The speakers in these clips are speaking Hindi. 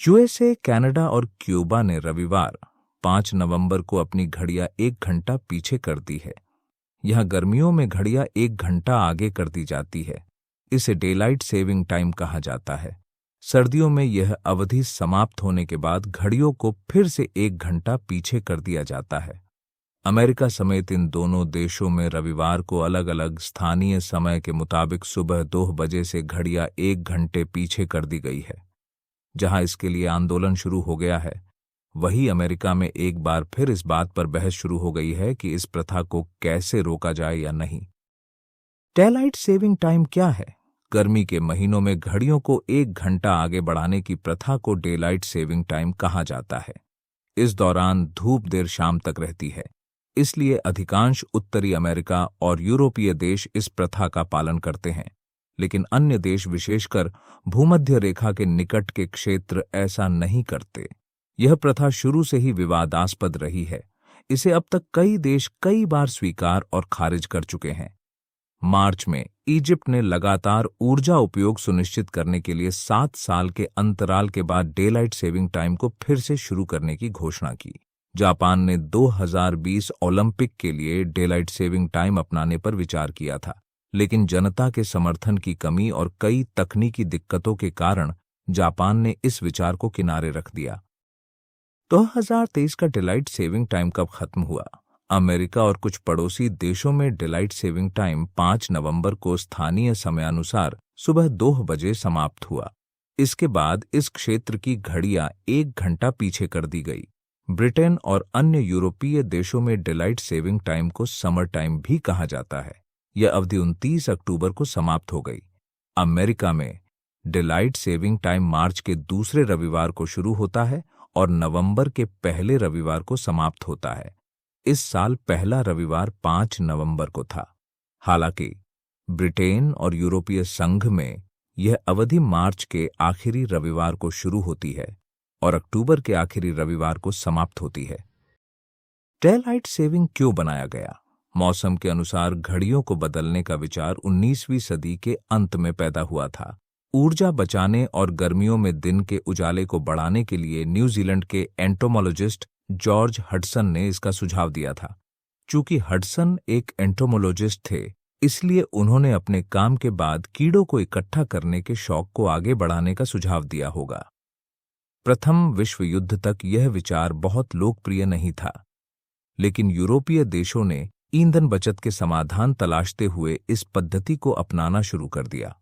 यूएसए, कनाडा और क्यूबा ने रविवार 5 नवंबर को अपनी घड़ियां 1 घंटा पीछे कर दी है। यहां गर्मियों में घड़ियां 1 घंटा आगे कर दी जाती है। इसे डेलाइट सेविंग टाइम कहा जाता है। सर्दियों में यह अवधि समाप्त होने के बाद घड़ियों को फिर से 1 घंटा पीछे कर दिया जाता है। अमेरिका समेत इन दोनों देशों में रविवार को अलग अलग स्थानीय समय के मुताबिक सुबह 2 बजे से घड़ियां 1 घंटे पीछे कर दी गई है। जहां इसके लिए आंदोलन शुरू हो गया है, वहीं अमेरिका में एक बार फिर इस बात पर बहस शुरू हो गई है कि इस प्रथा को कैसे रोका जाए या नहीं। डेलाइट सेविंग टाइम क्या है? गर्मी के महीनों में घड़ियों को 1 घंटा आगे बढ़ाने की प्रथा को डेलाइट सेविंग टाइम कहा जाता है। इस दौरान धूप देर शाम तक रहती है, इसलिए अधिकांश उत्तरी अमेरिका और यूरोपीय देश इस प्रथा का पालन करते हैं, लेकिन अन्य देश, विशेषकर भूमध्य रेखा के निकट के क्षेत्र, ऐसा नहीं करते। यह प्रथा शुरू से ही विवादास्पद रही है। इसे अब तक कई देश कई बार स्वीकार और खारिज कर चुके हैं। मार्च में इजिप्ट ने लगातार ऊर्जा उपयोग सुनिश्चित करने के लिए 7 साल के अंतराल के बाद डेलाइट सेविंग टाइम को फिर से शुरू करने की घोषणा की। जापान ने 2020 ओलंपिक के लिए डेलाइट सेविंग टाइम अपनाने पर विचार किया था, लेकिन जनता के समर्थन की कमी और कई तकनीकी दिक्कतों के कारण जापान ने इस विचार को किनारे रख दिया। 2023 का डेलाइट सेविंग टाइम कब खत्म हुआ? अमेरिका और कुछ पड़ोसी देशों में डेलाइट सेविंग टाइम 5 नवंबर को स्थानीय समयानुसार सुबह 2 बजे समाप्त हुआ। इसके बाद इस क्षेत्र की घड़ियां 1 घंटा पीछे कर दी गई। ब्रिटेन और अन्य यूरोपीय देशों में डेलाइट सेविंग टाइम को समर टाइम भी कहा जाता है। यह अवधि 29 अक्टूबर को समाप्त हो गई। अमेरिका में डेलाइट सेविंग टाइम मार्च के दूसरे रविवार को शुरू होता है और नवंबर के पहले रविवार को समाप्त होता है। इस साल पहला रविवार 5 नवंबर को था। हालांकि ब्रिटेन और यूरोपीय संघ में यह अवधि मार्च के आखिरी रविवार को शुरू होती है और अक्टूबर के आखिरी रविवार को समाप्त होती है। डेलाइट सेविंग क्यों बनाया गया? मौसम के अनुसार घड़ियों को बदलने का विचार 19वीं सदी के अंत में पैदा हुआ था। ऊर्जा बचाने और गर्मियों में दिन के उजाले को बढ़ाने के लिए न्यूजीलैंड के एंटोमोलॉजिस्ट जॉर्ज हडसन ने इसका सुझाव दिया था। चूंकि हडसन एक एंटोमोलॉजिस्ट थे, इसलिए उन्होंने अपने काम के बाद कीड़ों को इकट्ठा करने के शौक को आगे बढ़ाने का सुझाव दिया होगा। प्रथम विश्व युद्ध तक यह विचार बहुत लोकप्रिय नहीं था, लेकिन यूरोपीय देशों ने ईंधन बचत के समाधान तलाशते हुए इस पद्धति को अपनाना शुरू कर दिया।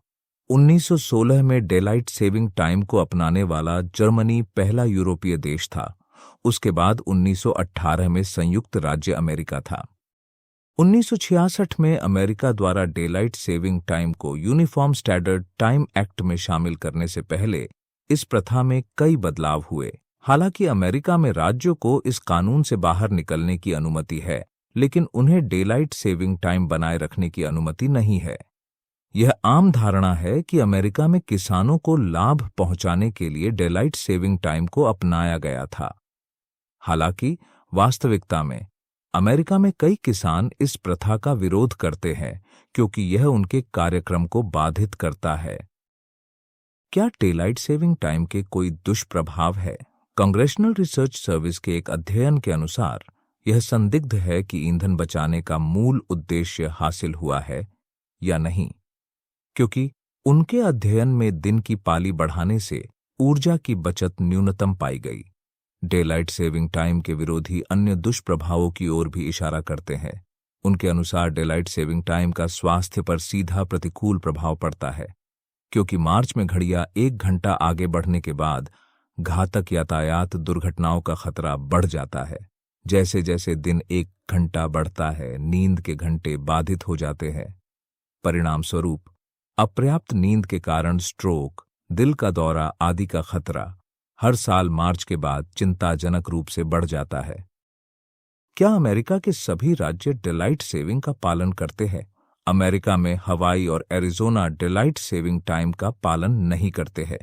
1916 में डेलाइट सेविंग टाइम को अपनाने वाला जर्मनी पहला यूरोपीय देश था। उसके बाद 1918 में संयुक्त राज्य अमेरिका था। 1966 में अमेरिका द्वारा डेलाइट सेविंग टाइम को यूनिफॉर्म स्टैंडर्ड टाइम एक्ट में शामिल करने से पहले इस प्रथा में कई बदलाव हुए। हालांकि अमेरिका में राज्यों को इस कानून से बाहर निकलने की अनुमति है, लेकिन उन्हें डेलाइट सेविंग टाइम बनाए रखने की अनुमति नहीं है। यह आम धारणा है कि अमेरिका में किसानों को लाभ पहुंचाने के लिए डेलाइट सेविंग टाइम को अपनाया गया था। हालांकि वास्तविकता में अमेरिका में कई किसान इस प्रथा का विरोध करते हैं क्योंकि यह उनके कार्यक्रम को बाधित करता है। क्या डेलाइट सेविंग टाइम के कोई दुष्प्रभाव है? कांग्रेशनल रिसर्च सर्विस के एक अध्ययन के अनुसार यह संदिग्ध है कि ईंधन बचाने का मूल उद्देश्य हासिल हुआ है या नहीं, क्योंकि उनके अध्ययन में दिन की पाली बढ़ाने से ऊर्जा की बचत न्यूनतम पाई गई। डेलाइट सेविंग टाइम के विरोधी अन्य दुष्प्रभावों की ओर भी इशारा करते हैं। उनके अनुसार डेलाइट सेविंग टाइम का स्वास्थ्य पर सीधा प्रतिकूल प्रभाव पड़ता है, क्योंकि मार्च में घड़ियां 1 घंटा आगे बढ़ने के बाद घातक यातायात दुर्घटनाओं का खतरा बढ़ जाता है। जैसे जैसे दिन 1 घंटा बढ़ता है, नींद के घंटे बाधित हो जाते हैं। परिणाम स्वरूप अपर्याप्त नींद के कारण स्ट्रोक, दिल का दौरा आदि का खतरा हर साल मार्च के बाद चिंताजनक रूप से बढ़ जाता है। क्या अमेरिका के सभी राज्य डेलाइट सेविंग का पालन करते हैं? अमेरिका में हवाई और एरिजोना डेलाइट सेविंग टाइम का पालन नहीं करते हैं।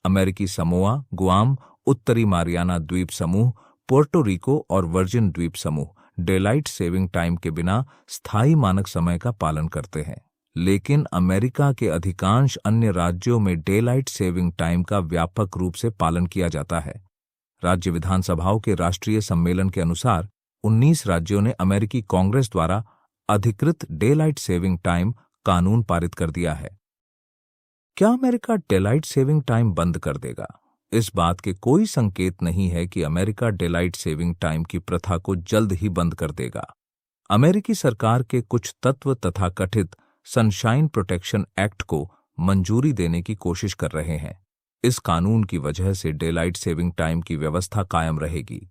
अमेरिकी समोआ, गुआम, उत्तरी मारियाना द्वीप समूह, पोर्टो रिको और वर्जिन द्वीप समूह डेलाइट सेविंग टाइम के बिना स्थायी मानक समय का पालन करते हैं। लेकिन अमेरिका के अधिकांश अन्य राज्यों में डेलाइट सेविंग टाइम का व्यापक रूप से पालन किया जाता है। राज्य विधानसभाओं के राष्ट्रीय सम्मेलन के अनुसार 19 राज्यों ने अमेरिकी कांग्रेस द्वारा अधिकृत डेलाइट सेविंग टाइम कानून पारित कर दिया है। क्या अमेरिका डेलाइट सेविंग टाइम बंद कर देगा? इस बात के कोई संकेत नहीं है कि अमेरिका डेलाइट सेविंग टाइम की प्रथा को जल्द ही बंद कर देगा। अमेरिकी सरकार के कुछ तत्व तथाकथित सनशाइन प्रोटेक्शन एक्ट को मंजूरी देने की कोशिश कर रहे हैं। इस कानून की वजह से डेलाइट सेविंग टाइम की व्यवस्था कायम रहेगी।